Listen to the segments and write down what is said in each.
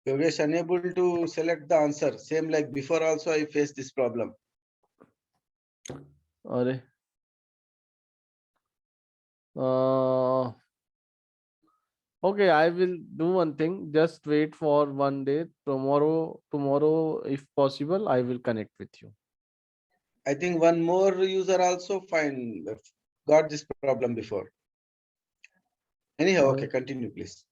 Yogesh, unable to select the answer. Same like before also I faced this problem. Arey. Okay, I will do one thing. Just wait for one day. Tomorrow, if possible, I will connect with you. I think one more user also got this problem before. Anyhow, okay, continue please.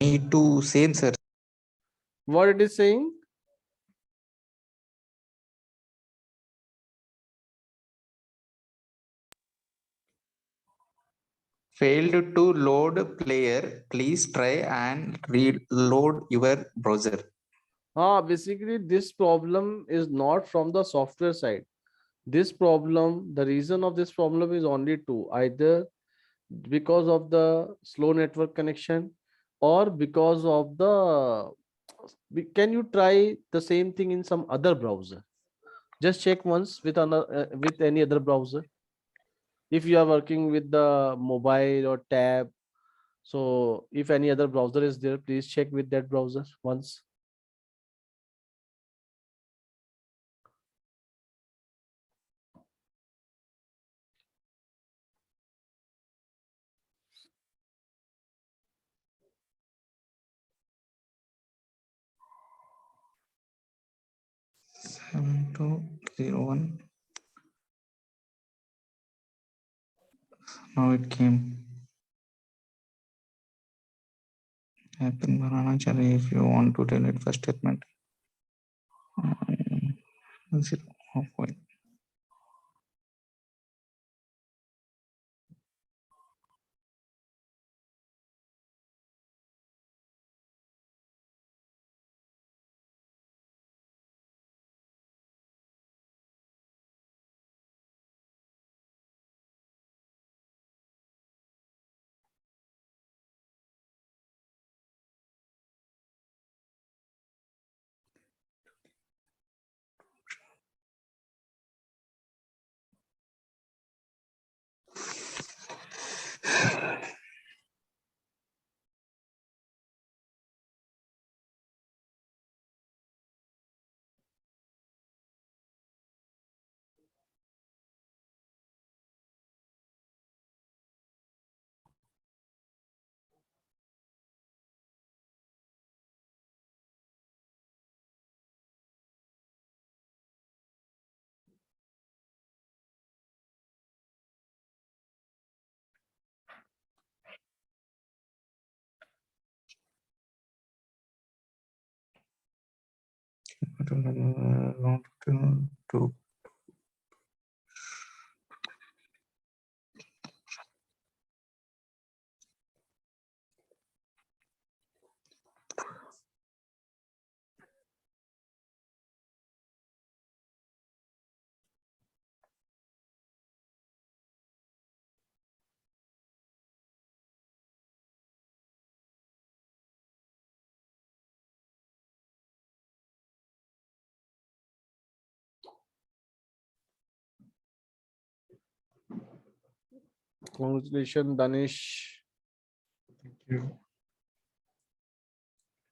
Me too, same sir. What it is saying? Failed to load player. Please try and reload your browser. Basically, this problem is not from the software side. This problem, the reason of this problem is only two: either because of the slow network connection or because of the. Can you try the same thing in some other browser? Just check once with another with any other browser. If you are working with the mobile or tab, so if any other browser is there, please check with that browser once. Seven two zero one. Now it came. Happen banana cherry if you want to delete first statement. Zero. Okay. Two. Congratulations, Danish. Thank you.